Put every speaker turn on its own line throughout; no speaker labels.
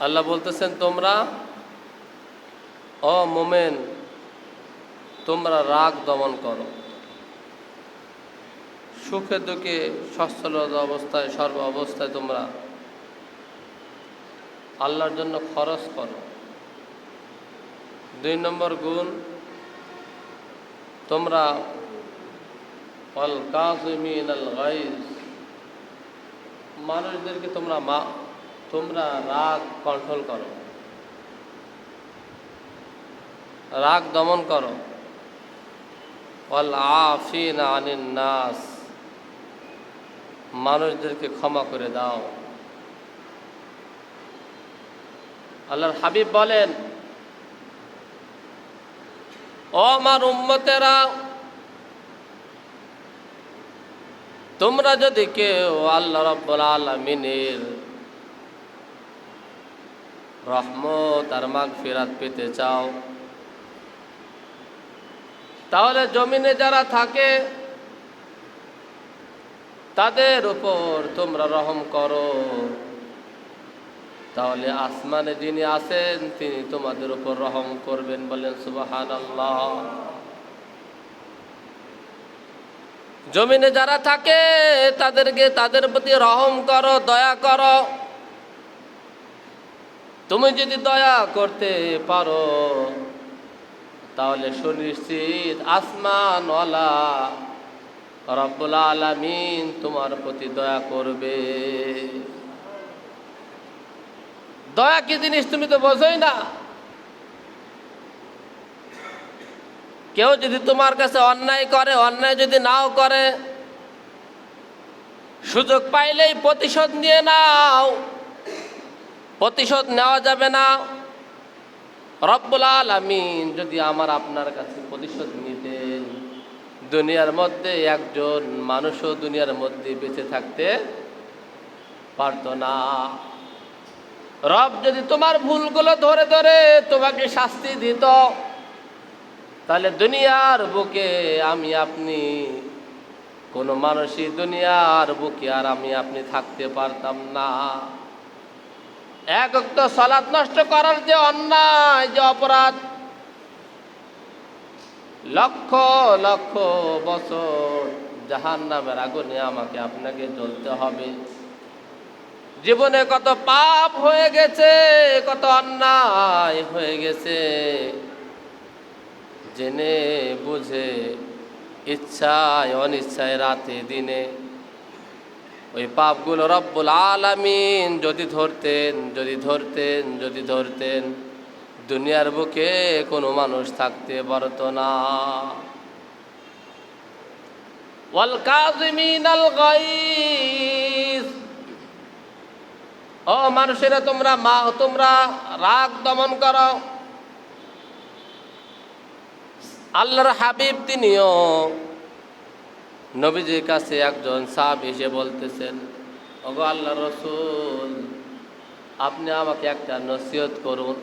আল্লাহ বলতেছেন, তোমরা ও মোমেন, তোমরা রাগ দমন করো, সুখে দুঃখে সচ্ছলতা অবস্থায় সর্ব অবস্থায় তোমরা আল্লাহর জন্য খরচ করো। 2 নম্বর গুণ, তোমরা ওয়াল কাযিমিনাল গায়জ, মানুষদেরকে তোমরা রাগ কন্ট্রোল করো, রাগ দমন করো। ওয়াল আফিনা আনিন নাস, মানুষদেরকে ক্ষমা করে দাও। আল্লাহর হাবিব বলেন, ও আমার উম্মতেরা, তোমরা যদি কেউ আল্লাহ রাব্বুল আলামিনের রহমত আর মাগফিরাত পেতে চাও, তাহলে জমিনে যারা থাকে তাদের উপর তোমরা রহম করো, তাহলে আসমানে যিনি আছেন তিনি তোমাদের উপর রহম করবেন। বলেন সুবহানাল্লাহ। জমিনে যারা থাকে তাদের প্রতি রহম করো, দয়া করো। তুমি যদি দয়া করতে পারো তাহলে সুনিশ্চিত আসমানওয়ালা রব্বুল আলামিন তোমার প্রতি দয়া করবে। দয়া কি জিনিস তুমি তো বোঝোই না। কেউ যদি তোমার কাছে অন্যায় করে, অন্যায় যদি নাও করে, সুযোগ পাইলেই প্রতিশোধ নিয়ে নাও। প্রতিশোধ নেওয়া যাবে না। রব্বুল আলামিন যদি আপনার কাছে প্রতিশোধ নিতেন, দুনিয়ার মধ্যে একজন মানুষও দুনিয়ার মধ্যে বেঁচে থাকতে পারত না। রব যদি তোমার ভুলগুলো ধরে ধরে তোমাকে শাস্তি দিত, তাহলে দুনিয়ার বুকে আপনি কোনো মানুষই দুনিয়ার বুকে আর আপনি থাকতে পারতাম না। এক ওয়াক্ত সালাত নষ্ট করার যে অন্যায়, যে অপরাধ, লক্ষ লক্ষ বছর জাহান্নামের আগুনে আমাকে আপনাকে জ্বলতে হবে। জীবনে কত পাপ হয়ে গেছে, কত অন্যায় হয়ে গেছে, জেনে বুঝে, ইচ্ছায় অনিচ্ছায়, রাতে দিনে ওই পাপগুলো রব্বুল আলামিন যদি ধরতেন দুনিয়ার বুকে কোনো মানুষ থাকতে পারত না। ওয়াল কাযিমিনাল গায়জ, ও মানুষেরা তোমরা রাগ দমন করো। আল্লাহর হাবিব তিনিও নবীজির কাছে একজন সাহাবী এসে বলতেছেন, ওগো আল্লাহর রাসূল, আপনি আমাকে একটা নসিহত করুন।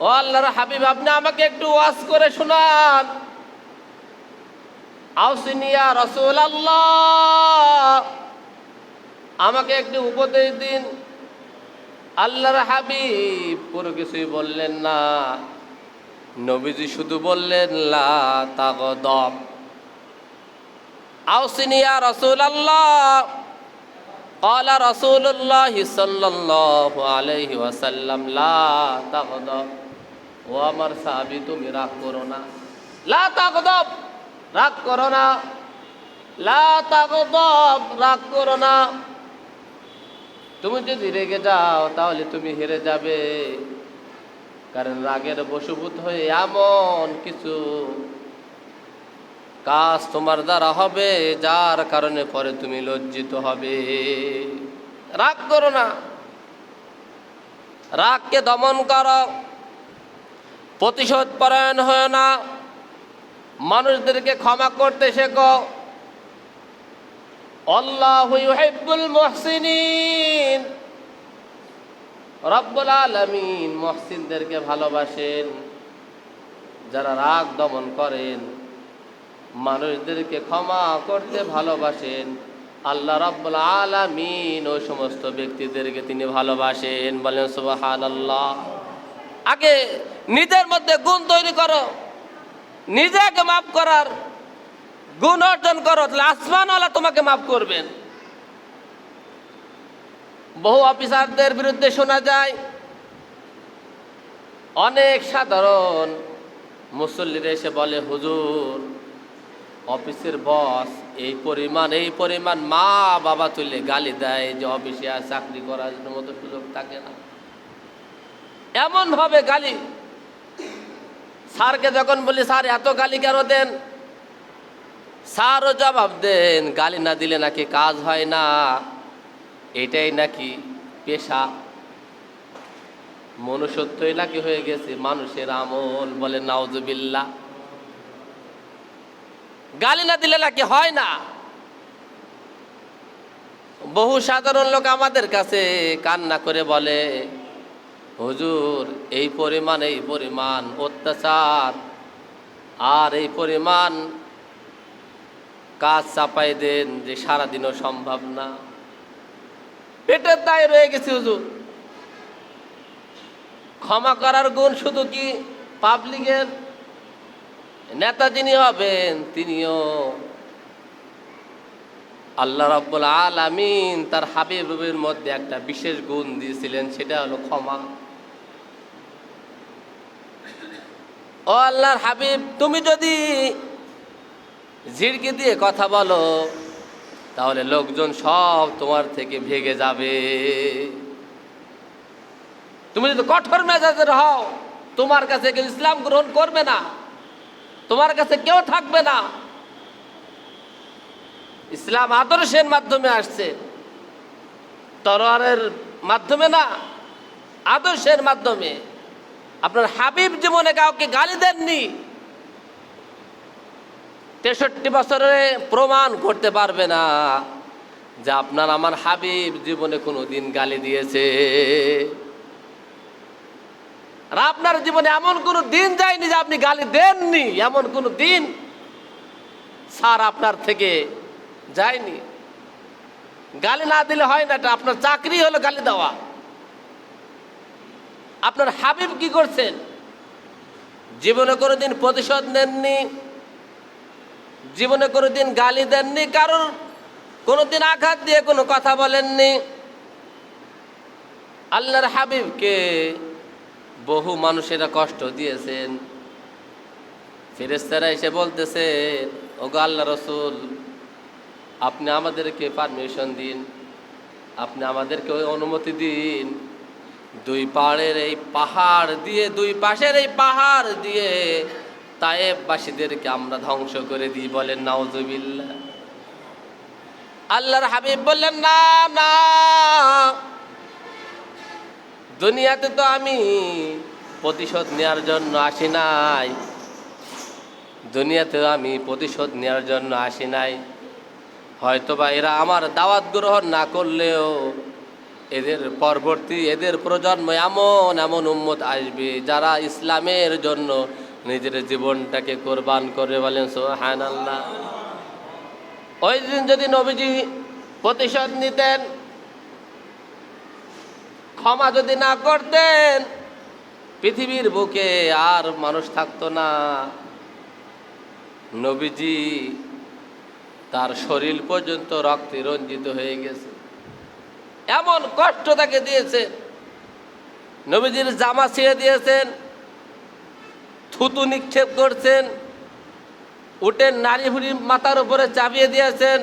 ও আল্লাহর হাবিব, আপনি আমাকে একটু ওয়াজ করে শোনান। আউসিনি ইয়া রাসূলুল্লাহ, আমাকে একটু উপদেশ দিন। আল্লাহর হাবিব পুরো কিছুই বললেন না। নবীজি শুধু বললেন, লা তাগদাব। আউসিনি ইয়া রাসূলুল্লাহ, ক্বালা রাসূলুল্লাহ সাল্লাল্লাহু আলাইহি ওয়াসাল্লাম, লা তাগদাব। ও আমার সাহাবী, তুমি রাগ করো না। লা তাগদাব, রাগ করো না। লা তাগদাব, রাগ করো না। তুমি যদি রেগে যাও তাহলে তুমি হেরে যাবে। কারণ রাগের বশীভূত হয়ে এমন কিছু কাজ তোমার দ্বারা হবে যার কারণে পরে তুমি লজ্জিত হবে। রাগ করো না, রাগকে দমন করো, প্রতিশোধ পরায়ণ হয় না, মানুষদেরকে ক্ষমা করতে শেখো। আল্লাহু ইউহিব্বুল মুহসিনিন, রব্বুল আলামিন মুহসিনদেরকে ভালোবাসেন, যারা রাগ দমন করেন, মানুষদেরকে ক্ষমা করতে ভালোবাসেন, আল্লাহ রাব্বুল আলামিন ওই সমস্ত ব্যক্তিদেরকে তিনি ভালোবাসেন। বলেন সুবহানাল্লাহ। আগে নিজের মধ্যে গুণ তৈরি করো, নিজেকে মাফ করার গুণ অর্জন করো, তাহলে আসমানওয়ালা তোমাকে মাফ করবেন। বহু অফিসারদের বিরুদ্ধে শোনা যায় অনেক সাধারণ মুসল্লিরা এসে বলে, হুজুর অফিসের বস এই পরিমাণ মা বাবা তুলে গালি দেয় যে অফিসে আর চাকরি করার মতো সুযোগ থাকে না। এমন ভাবে গালি, স্যারকে যখন বলি স্যার এত গালি কেন দেন, স্যারও জবাব দেন গালি না দিলে নাকি কাজ হয় না, এটাই নাকি পেশা, মনুষ্যত্বই নাকি হয়ে গেছে মানুষের আমল। বলে নাউজুবিল্লাহ। গালি না দিলে নাকি হয় না। বহু সাধারণ লোক আমাদের কাছে কান্না করে বলে, হুজুর এই পরিমাণ অত্যাচার আর এই পরিমাণ কাজ চাপাই দেন যে সারাদিনও সম্ভব না, পেটের দায় রয়ে গেছে হুজুর। ক্ষমা করার গুণ শুধু কি পাবলিকের নেতা যিনি হবেন তিনিও, আল্লাহ রাব্বুল আলামিন তার হাবিবের মধ্যে একটা বিশেষ গুণ দিয়েছিলেন, সেটা হলো ক্ষমা। ও আল্লাহর হাবিব, তুমি যদি ঝিড়কি দিয়ে কথা বলো তাহলে লোকজন সব তোমার থেকে ভেগে যাবে। তুমি যদি কঠোর মেজাজের হও তোমার কাছে কেউ ইসলাম গ্রহণ করবে না, তোমার কাছে কেউ থাকবে না। ইসলাম আদর্শের মাধ্যমে আসছে, তরোয়ারের মাধ্যমে না, আদর্শের মাধ্যমে। আপনার হাবিব জীবনে কাউকে গালি দেননি, 63 বছরে প্রমাণ করতে পারবে না যে আপনার আমার হাবিব জীবনে কোনোদিন গালি দিয়েছে। আর আপনার জীবনে এমন কোনো দিন যায়নি যে আপনি গালি দেননি, এমন কোনো দিন স্যার আপনার থেকে যায়নি। গালি না দিলে হয় না, এটা আপনার চাকরি হলো গালি দেওয়া। আপনার হাবিব কি করছেন? জীবনে কোনোদিন প্রতিশোধ নেননি, জীবনে কোনোদিন গালি দেননি, কারোর কোনোদিন আঘাত দিয়ে কোনো কথা বলেননি। আল্লাহর হাবিবকে বহু মানুষেরা কষ্ট দিয়েছেন। ফেরেশতারা এসে বলতেছে, ওগো আল্লাহ রসুল, আপনি আমাদেরকে পারমিশন দিন, আপনি আমাদেরকে ওই অনুমতি দিন, দুই পাহাড়ের এই পাহাড় দিয়ে, দুই পাশের এই পাহাড় দিয়ে তায়েববাসীদেরকে আমরা ধ্বংস করে দিই। বলেন নাউজুবিল্লাহ। আল্লাহর হাবিব বললেন, না না, দুনিয়াতে তো আমি প্রতিশোধ নেওয়ার জন্য আসি নাই, দুনিয়াতেও আমি প্রতিশোধ নেওয়ার জন্য আসি নাই। হয়তোবা এরা আমার দাওয়াত গ্রহণ না করলেও এদের পরবর্তী, এদের প্রজন্ম এমন এমন উম্মত আসবে যারা ইসলামের জন্য নিজের জীবনটাকে কোরবান করে। বলেন সুবহানাল্লাহ। ওই দিন যদি নবীজি প্রতিশোধ নিতেন, ক্ষমা যদি না করতেন, পৃথিবীর বুকে আর মানুষ থাকতো না। নবীজি তার শরীর পর্যন্ত রক্তে রঞ্জিত হয়ে গেছে, এমন কষ্ট তাকে দিয়েছে। নবীজির জামা ছিঁড়ে দিয়েছেন, থুতু নিক্ষেপ করছেন, উটের নাড়ি ভুড়ি মাথার উপরে চাপিয়ে দিয়েছেন,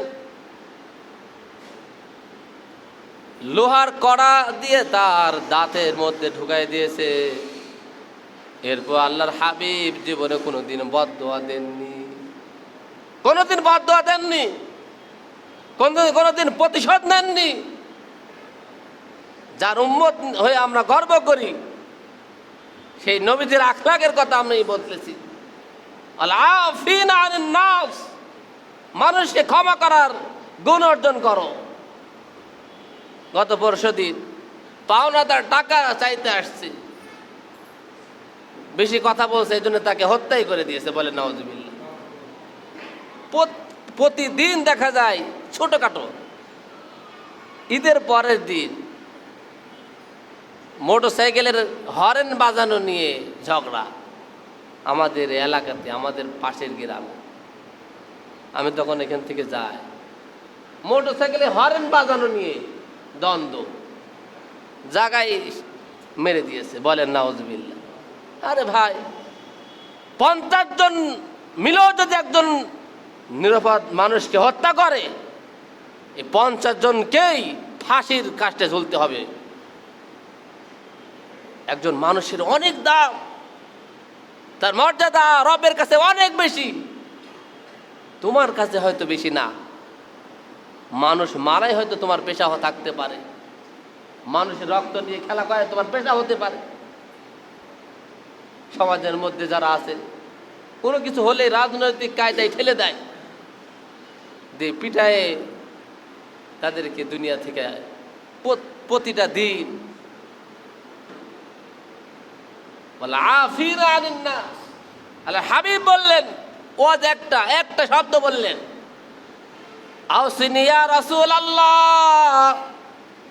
লোহার কড়া দিয়ে তার দাঁতের মধ্যে ঢুকাই দিয়েছে। এরপর আল্লাহর হাবিব জীবনে কোনোদিন বদদোয়া দেননি, কোনোদিন বদদোয়া দেননি, কোনোদিন প্রতিশোধ নেননি। যার উম্মত হয়ে আমরা গর্ব করি, সেই নবীজির আখলাকের কথা আমি বলতেছি। আল-আফিনা আনিন নাস, মানুষকে ক্ষমা করার গুণ অর্জন করো। গত পরশুদিন পাওনাদার টাকা চাইতে আসছে, বেশি কথা বলছে, এই জন্য তাকে হত্যাই করে দিয়েছে। বলে নাউজুবিল্লাহ। প্রতিদিন দেখা যায় ছোটখাটো ঈদের পরের দিন মোটরসাইকেলের হরেন বাজানো নিয়ে ঝগড়া আমাদের এলাকাতে, আমাদের পাশের গ্রামে। আমি তখন এখান থেকে যাই, মোটরসাইকেলে হরেন বাজানো নিয়ে দ্বন্দ্ব, জায়গায় মেরে দিয়েছে। বলেন নাউজুবিল্লাহ। আরে ভাই, 50 জন মিলেও যদি একজন নিরাপদ মানুষকে হত্যা করে, এই 50 জনকেই ফাঁসির কাস্টে ঝুলতে হবে। একজন মানুষের অনেক দাম, তার মর্যাদা রবের কাছে অনেক বেশি, তোমার কাছে হয়তো বেশি না। মানুষ মারাই হয়তো তোমার পেশা থাকতে পারে, মানুষের রক্ত নিয়ে খেলা করে তোমার পেশা হতে পারে। সমাজের মধ্যে যারা আছে, কোনো কিছু হলে রাজনৈতিক কায়দায় ঠেলে দেয়, দিয়ে পিঠায় তাদেরকে দুনিয়া থেকে প্রতিটা দিন আল্লাহ হাবিব বললেন, ওয়াজ একটা শব্দ বললেন, আউসিনি ইয়া রাসূলুল্লাহ,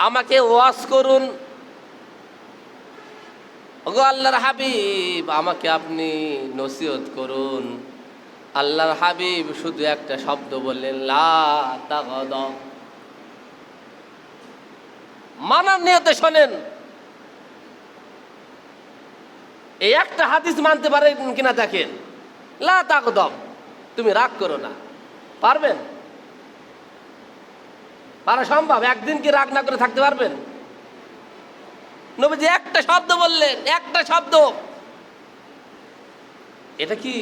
আমাকে ওয়াজ করুন। ওগো আল্লাহর হাবিব, আমাকে আপনি নসিহত করুন। আল্লাহর হাবিব শুধু একটা শব্দ বললেন, লা তাগদাব। মানার নিয়তে শোনেন, এই একটা হাদিস মানতে পারেন কিনা দেখেন। লা তাগদাব, তুমি রাগ করো না। পারবেন? পারা সম্ভব? একদিন কি রাগ না করে থাকতে পারবেন? নবীজি একটা শব্দ বললেন, একটা শব্দ। এটা কি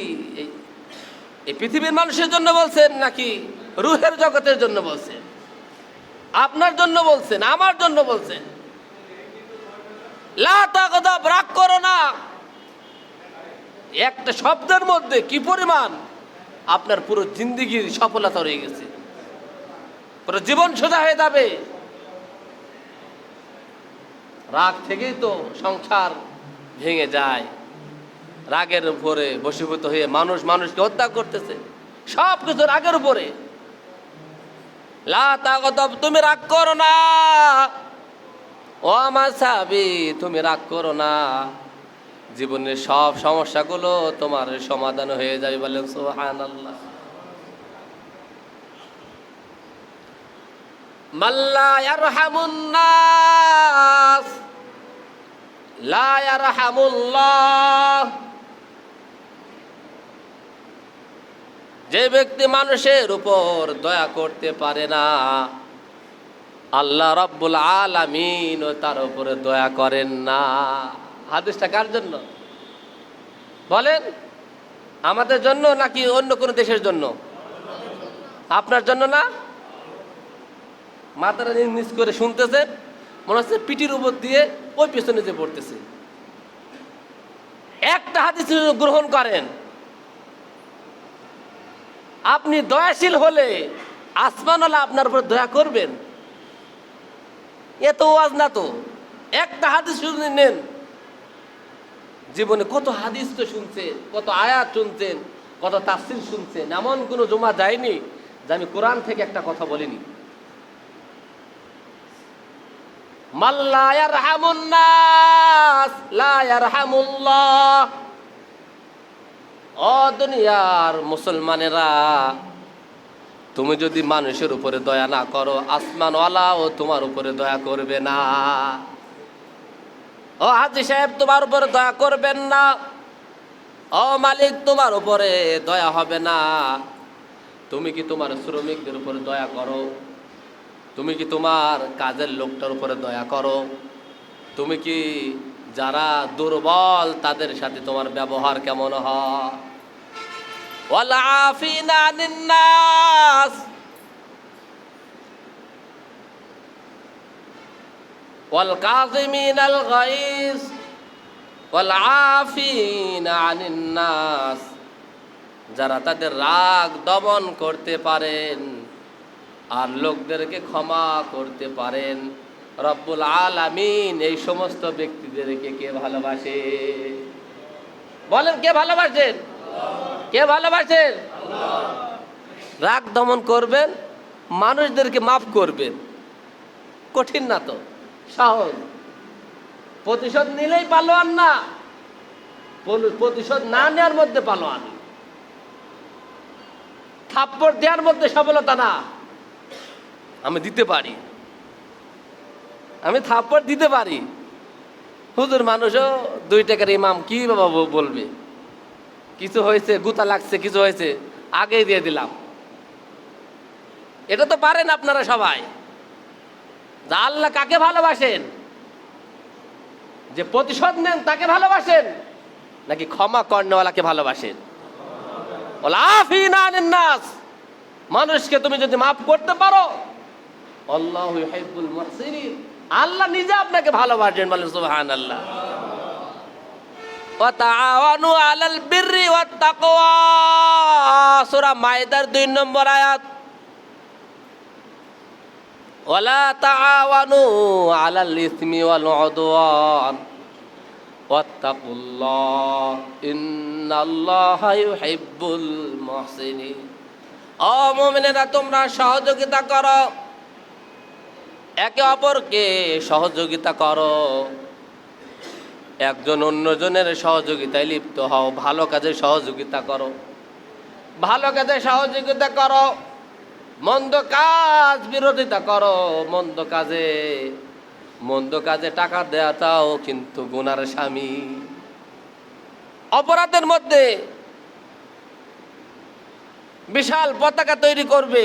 এই পৃথিবীর মানুষের জন্য বলছেন নাকি রুহের জগতের জন্য বলছেন? আপনার জন্য বলছেন, আমার জন্য বলছেন। লা তাগদাব, রাগ করো না। একটা শব্দের মধ্যে কি পরিমাণ আপনার পুরো জিন্দেগির সফলতা রয়ে গেছে, পুরো জীবন সোজা হয়ে যাবে। রাগ থেকেই তো সংসার ভেঙে যায়। রাগের উপরে বশীভূত হয়ে মানুষকে হত্যা করতেছে, সব কিছু রাগের উপরে। লা তাগদাব, তুমি রাগ করো না। ও আমার সাহাবী, তুমি রাগ করো না। জীবনের সব সমস্যাগুলো তোমার সমাধান হয়ে যাবে। বলেন সুবহানাল্লাহ। মাল্লা ইয়ারহামুন নাস লা ইয়ারহামুল্লাহ। যে ব্যক্তি মানুষের উপর দয়া করতে পারে না, আল্লাহ রাব্বুল আলামিন তার উপরে দয়া করেন না। হাদিসটা কার জন্য বলেন? আমাদের জন্য নাকি অন্য কোনো দেশের জন্য? আপনার জন্য না? মাথাটা নিচ করে শুনতেছেন, মনে হচ্ছে পিঠির উপর দিয়ে ওই পেছনে যে পড়তেছে। একটা হাদিস গ্রহণ করেন, আপনি দয়াশীল হলে আসমানওয়ালা আপনার উপর দয়া করবেন। এত ওয়াজ না তো, একটা হাদিস শুনে নেন। জীবনে কত হাদিস তো শুনছেন, কত আয়াত শুনছেন, কত তাফসীর শুনছেন। এমন কোনো জমা যায়নি যে আমি কোরআন থেকে একটা কথা বলিনি। মাল্লা ইয়ারহামুন নাস লা ইয়ারহামুল্লাহ। ও দুনিয়ার মুসলমানেরা, তুমি যদি মানুষের উপরে দয়া না করো, আসমানওয়ালাও তোমার উপরে দয়া করবে না। ও হাজী সাহেব, তোমার উপরে দয়া করবেন না। ও মালিক, তোমার উপরে দয়া হবে না। তুমি কি তোমার শ্রমিকদের উপরে দয়া করো? তুমি কি তোমার কাজের লোকটার উপরে দয়া করো? তুমি কি যারা দুর্বল তাদের সাথে তোমার ব্যবহার কেমন হয়? ওয়াল আফিনা আনিন নাস, ওয়াল কাযিমিনাল গায়জ, ওয়াল আফিনা আনিন নাস। যারা তাদের রাগ দমন করতে পারেন আর লোকদেরকে ক্ষমা করতে পারেন, রব্বুল আলামিন এই সমস্ত ব্যক্তিদেরকে কে ভালোবাসে? বলেন, কে ভালোবাসেন? কে ভালোবাসেন? রাগ দমন করবেন, মানুষদেরকে মাফ করবেন। কঠিন না তো, সহজ। প্রতিশোধ নিলেই পালোয়ান না, প্রতিশোধ না নেওয়ার মধ্যে পালোয়ান। থাপ্পড় দেওয়ার মধ্যে সফলতা না। আমি দিতে পারি, আমি থাপ্পড় দিতে পারি। হুজুর মানুষও 2 টাকার ইমাম, কি বাবা বলবে, কিছু হয়েছে, গুতা লাগছে, কিছু হয়েছে, আগেই দিয়ে দিলাম। এটা তো পারেন আপনারা সবাই। যা আল্লাহ কাকে ভালোবাসেন, যে প্রতিশোধ নেন তাকে ভালোবাসেন, নাকি ক্ষমা কর্ণওয়ালাকে ভালোবাসেন? মানুষকে তুমি যদি মাফ করতে পারো, আল্লাহু ইউহিব্বুল মুহসিনিন, আল্লাহ নিজে আপনাকে ভালোবাসেন। বলেন সুবহানাল্লাহ। ওয়া তাআওয়ানু আলাল বিররি ওয়াত তাকওয়া, সূরা মাইদার 2 নম্বর আয়াত। ওয়ালা তাআওয়ানু আলাল ইসমি ওয়াল উদওয়ান ওয়াত্তাকুল্লাহ ইন্নাল্লাহা ইউহিব্বুল মুহসিনিন। ও মুমিনেরা, তোমরা সহযোগিতা করো, একে অপরকে সহযোগিতা করো, একজন অন্যজনের সহযোগিতায় লিপ্ত হও, ভালো কাজে সহযোগিতা করো, ভালো কাজে সহযোগিতা করো, মন্দ কাজ বিরোধিতা করো। মন্দ কাজে টাকা দেয়া তাও কিন্তু গুনার স্বামী। অপরাধের মধ্যে বিশাল পতাকা তৈরি করবে,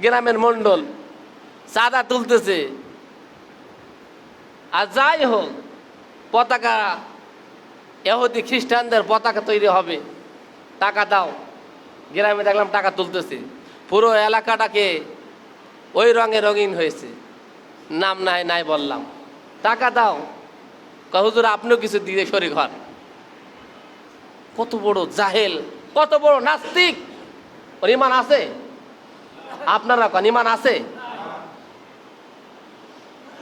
গ্রামের মন্ডল চাঁদা তুলতেছে, আর যাই হোক পতাকা ইহুদি খ্রিস্টানদের পতাকা তৈরি হবে, টাকা দাও। গ্রামে দেখলাম টাকা তুলতেছে, পুরো এলাকাটাকে ওই রঙে রঙিন হয়েছে। নাম নাই বললাম, টাকা দাও। হুজুর আপনিও কিছু দিয়ে শরীক হন। কত বড় জাহেল, কত বড় নাস্তিক। ওর ইমান আছে? আপনারা কোন ইমান আছে?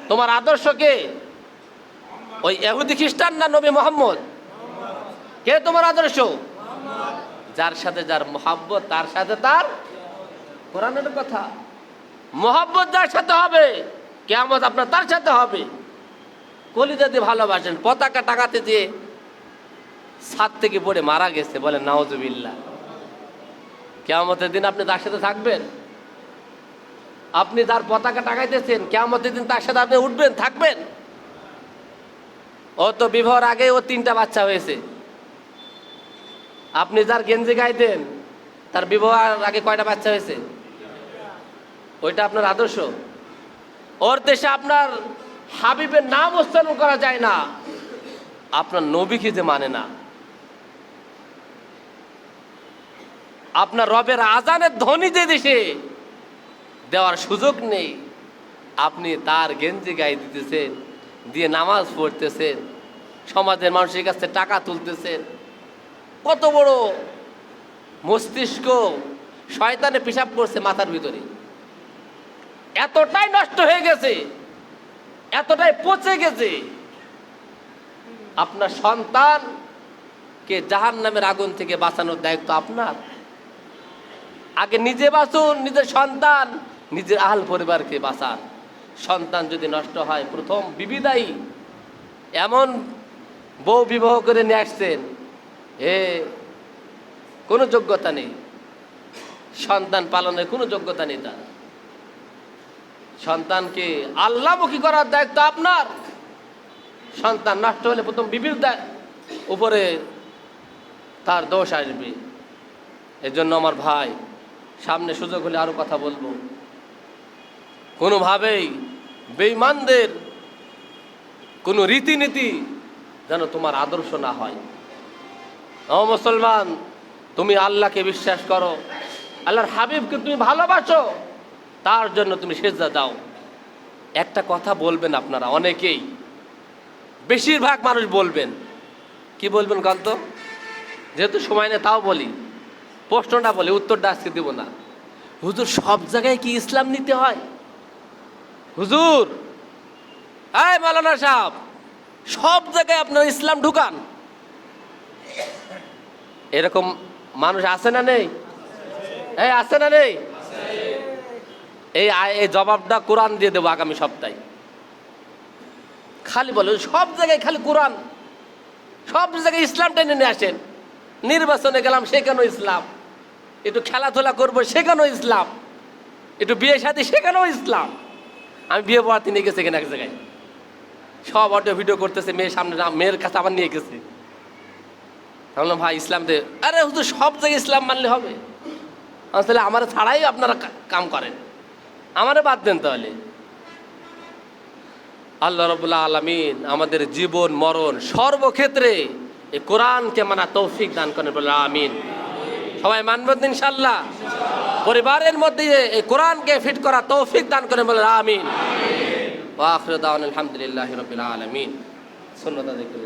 তোমার আদর্শ কে? ওই ইহুদি খ্রিস্টান না নবী মুহাম্মদ? কে তোমার আদর্শ? যার সাথে যার মহব্বত, তার সাথে তার কোরআনের কথা। মহব্বত যার সাথে হবে, কিয়ামত আপনার তার সাথে হবে। কলিজা দিয়ে ভালোবাসেন, পতাকা টাকাতে দিয়ে ছাদ থেকে পড়ে মারা গেছে, বলেন নাউজুবিল্লাহ। কিয়ামতের দিন আপনি তার সাথে থাকবেন? আপনি যার পতাকা টাকাইতেছেন, কিয়ামতের দিন তার সাথে আপনি উঠবেন, থাকবেন? ও তো বিবাহের আগে ও 3টা বাচ্চা হয়েছে। আপনি যার গেঞ্জি গাইতেন, তার বিবাহের আগে কয়টা বাচ্চা হয়েছে? ওইটা আপনার আদর্শ? ওর দেশে আপনার হাবিবের নাম উচ্চারণ করা যায় না, আপনার নবীকে যে মানে না, আপনার রবের আজানের ধ্বনি যে দেশে দেওয়ার সুযোগ নেই, আপনি তার গেঞ্জি গায়ে দিতেছেন, দিয়ে নামাজ পড়তেছেন, সমাজের মানুষের কাছে টাকা তুলতেছেন। কত বড় মস্তিষ্ক শয়তানে পেশাব করছে মাথার ভিতরে। এতটাই নষ্ট হয়ে গেছে, এতটাই পচে গেছে। আপনার সন্তানকে জাহান্নামের আগুন থেকে বাঁচানোর দায়িত্ব আপনার। আগে নিজে বাঁচুন, নিজের সন্তান, নিজের আহল পরিবারকে বাঁচান। সন্তান যদি নষ্ট হয়, প্রথম বিবি দায়ী। এমন বউ বিবাহ করে নিয়ে আসছেন, কোনো যোগ্যতা নেই, সন্তান পালনের কোনো যোগ্যতা নেই তার। সন্তানকে আল্লাহমুখী করার দায়িত্ব আপনার। সন্তান নষ্ট হলে প্রথম বিবির উপরে তার দোষ আসবে। এজন্য আমার ভাই, সামনে সুযোগ হলে আরো কথা বলবো। কোনোভাবেই বেঈমানদের কোনো রীতিনীতি যেন তোমার আদর্শ না হয়। ও মুসলমান, তুমি আল্লাহকে বিশ্বাস করো, আল্লাহর হাবিবকে তুমি ভালোবাসো, তার জন্য তুমি সেজদা দাও। একটা কথা বলবেন আপনারা অনেকেই, বেশিরভাগ মানুষ বলবেন, কি বলবেন কান্ত? যেহেতু সময় নেই তাও বলি, প্রশ্নটা বলি, উত্তরটা আজকে দেব না। হুজুর সব জায়গায় কি ইসলাম নিতে হয়? হুজুর, এই মাওলানা সাহেব, সব জায়গায় আপনার ইসলাম ঢুকান, এরকম মানুষ আছে না নেই? আছে না নেই? এই জবাবটা কোরআন দিয়ে দেবো আগামী সপ্তাহে। খালি বলে সব জায়গায় খালি কোরআন, সব জায়গায় ইসলাম টেনে নিয়ে আসেন। নির্বাচনে গেলাম সেখানেও ইসলাম, একটু খেলাধুলা করবো সেখানেও ইসলাম, একটু বিয়ে শাদী সেখানেও ইসলাম। আমি বিয়ে পড়াতে নিয়ে গেছি এখানে এক জায়গায়, সব অডিও ভিডিও করতেছে, মেয়ের সামনে, মেয়ের কাছে আবার নিয়ে গেছে। বললাম ভাই ইসলাম দে। আরে হুজুর সব জায়গায় ইসলাম মানলে হবে? তাহলে আমার ছাড়াই আপনারা কাম করেন, আমারে বাদ দেন তাহলে। আল্লাহ রাব্বুল আলামিন আমাদের জীবন মরণ সর্বক্ষেত্রে এই কোরআনকে মানা তৌফিক দান করেন, বলে আমিন। সবাই মানবেন ইনশাআল্লাহ। পরিবারের মধ্যে এই কোরআনকে ফিট করা তৌফিক দান করেন, বলে আমিন। ওয়া আখিরু দাওয়ানা আলহামদুলিল্লাহি রাব্বিল আলামিন। সুন্নাত আদায় করে